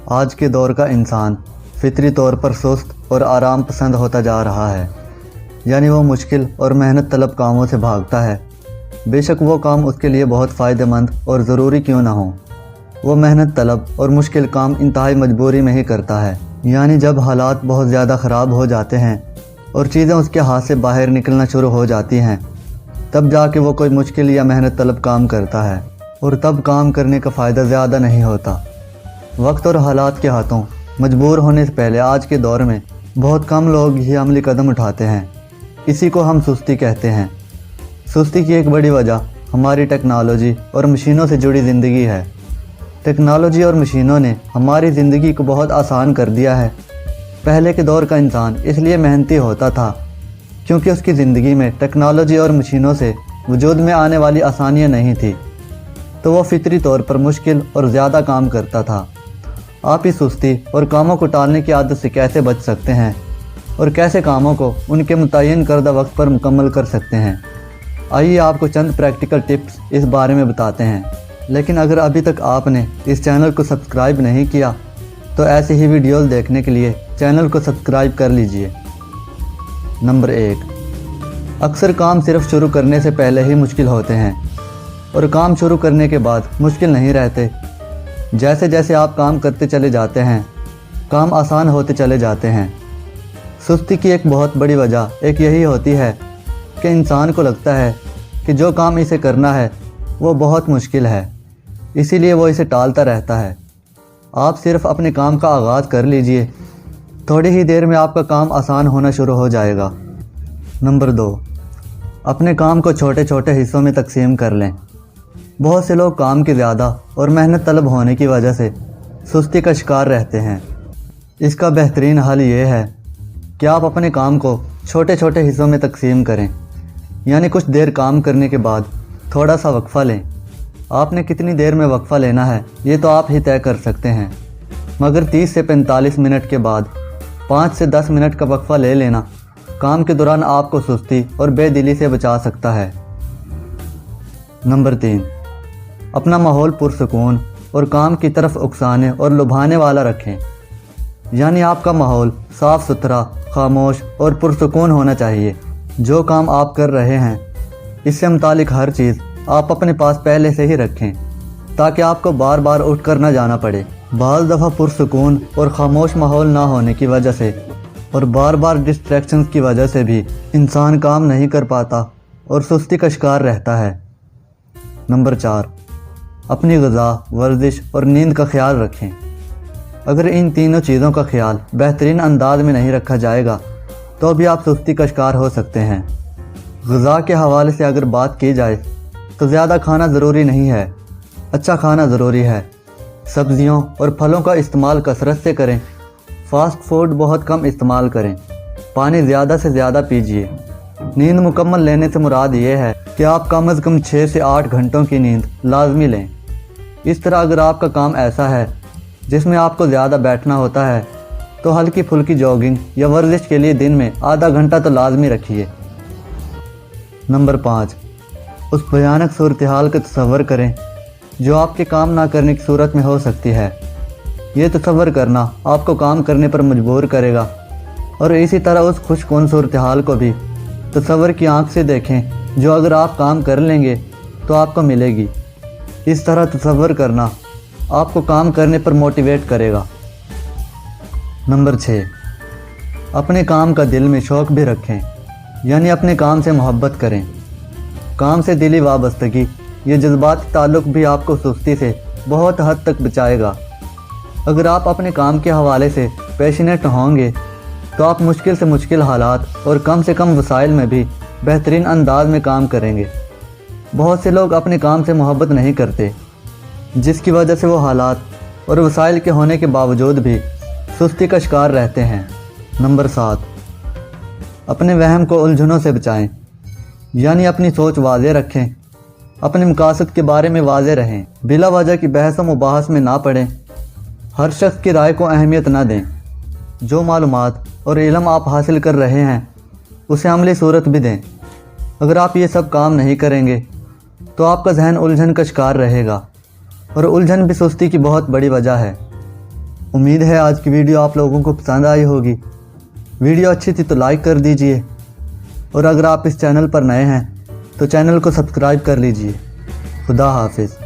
آج کے دور کا انسان فطری طور پر سست اور آرام پسند ہوتا جا رہا ہے، یعنی وہ مشکل اور محنت طلب کاموں سے بھاگتا ہے، بے شک وہ کام اس کے لیے بہت فائدہ مند اور ضروری کیوں نہ ہوں۔ وہ محنت طلب اور مشکل کام انتہائی مجبوری میں ہی کرتا ہے، یعنی جب حالات بہت زیادہ خراب ہو جاتے ہیں اور چیزیں اس کے ہاتھ سے باہر نکلنا شروع ہو جاتی ہیں، تب جا کے وہ کوئی مشکل یا محنت طلب کام کرتا ہے، اور تب کام کرنے کا فائدہ زیادہ نہیں ہوتا۔ وقت اور حالات کے ہاتھوں مجبور ہونے سے پہلے آج کے دور میں بہت کم لوگ ہی عملی قدم اٹھاتے ہیں۔ اسی کو ہم سستی کہتے ہیں۔ سستی کی ایک بڑی وجہ ہماری ٹیکنالوجی اور مشینوں سے جڑی زندگی ہے۔ ٹیکنالوجی اور مشینوں نے ہماری زندگی کو بہت آسان کر دیا ہے۔ پہلے کے دور کا انسان اس لیے محنتی ہوتا تھا کیونکہ اس کی زندگی میں ٹیکنالوجی اور مشینوں سے وجود میں آنے والی آسانیاں نہیں تھی، تو وہ فطری طور پر مشکل اور زیادہ کام کرتا تھا۔ آپ اس سستی اور کاموں کو ٹالنے کی عادت سے کیسے بچ سکتے ہیں اور کیسے کاموں کو ان کے متعین کردہ وقت پر مکمل کر سکتے ہیں، آئیے آپ کو چند پریکٹیکل ٹپس اس بارے میں بتاتے ہیں۔ لیکن اگر ابھی تک آپ نے اس چینل کو سبسکرائب نہیں کیا تو ایسے ہی ویڈیوز دیکھنے کے لیے چینل کو سبسکرائب کر لیجئے۔ نمبر 1، اکثر کام صرف شروع کرنے سے پہلے ہی مشکل ہوتے ہیں اور کام شروع کرنے کے بعد مشکل نہیں رہتے۔ جیسے جیسے آپ کام کرتے چلے جاتے ہیں، کام آسان ہوتے چلے جاتے ہیں۔ سستی کی ایک بہت بڑی وجہ ایک یہی ہوتی ہے کہ انسان کو لگتا ہے کہ جو کام اسے کرنا ہے وہ بہت مشکل ہے، اسی لیے وہ اسے ٹالتا رہتا ہے۔ آپ صرف اپنے کام کا آغاز کر لیجئے، تھوڑی ہی دیر میں آپ کا کام آسان ہونا شروع ہو جائے گا۔ نمبر 2، اپنے کام کو چھوٹے چھوٹے حصوں میں تقسیم کر لیں۔ بہت سے لوگ کام کی زیادہ اور محنت طلب ہونے کی وجہ سے سستی کا شکار رہتے ہیں۔ اس کا بہترین حل یہ ہے کہ آپ اپنے کام کو چھوٹے چھوٹے حصوں میں تقسیم کریں، یعنی کچھ دیر کام کرنے کے بعد تھوڑا سا وقفہ لیں۔ آپ نے کتنی دیر میں وقفہ لینا ہے یہ تو آپ ہی طے کر سکتے ہیں، مگر 30 سے 45 منٹ کے بعد 5 سے 10 منٹ کا وقفہ لے لینا کام کے دوران آپ کو سستی اور بے دلی سے بچا سکتا ہے۔ نمبر 3، اپنا ماحول پرسکون اور کام کی طرف اکسانے اور لبھانے والا رکھیں، یعنی آپ کا ماحول صاف ستھرا، خاموش اور پرسکون ہونا چاہیے۔ جو کام آپ کر رہے ہیں اس سے متعلق ہر چیز آپ اپنے پاس پہلے سے ہی رکھیں تاکہ آپ کو بار بار اٹھ کر نہ جانا پڑے۔ بعض دفعہ پرسکون اور خاموش ماحول نہ ہونے کی وجہ سے اور بار بار ڈسٹریکشنز کی وجہ سے بھی انسان کام نہیں کر پاتا اور سستی کا شکار رہتا ہے۔ نمبر 4، اپنی غذا، ورزش اور نیند کا خیال رکھیں۔ اگر ان تینوں چیزوں کا خیال بہترین انداز میں نہیں رکھا جائے گا تو بھی آپ سستی کا شکار ہو سکتے ہیں۔ غذا کے حوالے سے اگر بات کی جائے تو زیادہ کھانا ضروری نہیں ہے، اچھا کھانا ضروری ہے۔ سبزیوں اور پھلوں کا استعمال کثرت سے کریں، فاسٹ فوڈ بہت کم استعمال کریں، پانی زیادہ سے زیادہ پیجیے۔ نیند مکمل لینے سے مراد یہ ہے کہ آپ کم از کم 6 سے 8 گھنٹوں کی نیند لازمی لیں۔ اس طرح اگر آپ کا کام ایسا ہے جس میں آپ کو زیادہ بیٹھنا ہوتا ہے تو ہلکی پھلکی جاگنگ یا ورزش کے لیے دن میں آدھا گھنٹہ تو لازمی رکھیے۔ نمبر 5، اس بھیانک صورتحال کا تصور کریں جو آپ کے کام نہ کرنے کی صورت میں ہو سکتی ہے۔ یہ تصور کرنا آپ کو کام کرنے پر مجبور کرے گا، اور اسی طرح اس خوش کن صورتحال کو بھی تصور کی آنکھ سے دیکھیں جو اگر آپ کام کر لیں گے تو آپ کو ملے گی۔ اس طرح تصور کرنا آپ کو کام کرنے پر موٹیویٹ کرے گا۔ نمبر 6، اپنے کام کا دل میں شوق بھی رکھیں، یعنی اپنے کام سے محبت کریں۔ کام سے دلی وابستگی، یہ جذباتی تعلق بھی آپ کو سستی سے بہت حد تک بچائے گا۔ اگر آپ اپنے کام کے حوالے سے پیشنیٹ ہوں گے تو آپ مشکل سے مشکل حالات اور کم سے کم وسائل میں بھی بہترین انداز میں کام کریں گے۔ بہت سے لوگ اپنے کام سے محبت نہیں کرتے، جس کی وجہ سے وہ حالات اور وسائل کے ہونے کے باوجود بھی سستی کا شکار رہتے ہیں۔ نمبر 7، اپنے وہم کو الجھنوں سے بچائیں، یعنی اپنی سوچ واضح رکھیں، اپنے مقاصد کے بارے میں واضح رہیں، بلا وجہ کی بحث و مباحث میں نہ پڑیں، ہر شخص کی رائے کو اہمیت نہ دیں۔ جو معلومات اور علم آپ حاصل کر رہے ہیں اسے عملی صورت بھی دیں۔ اگر آپ یہ سب کام نہیں کریں گے تو آپ کا ذہن الجھن کا شکار رہے گا، اور الجھن بھی سستی کی بہت بڑی وجہ ہے۔ امید ہے آج کی ویڈیو آپ لوگوں کو پسند آئی ہوگی۔ ویڈیو اچھی تھی تو لائک کر دیجئے، اور اگر آپ اس چینل پر نئے ہیں تو چینل کو سبسکرائب کر لیجئے۔ خدا حافظ۔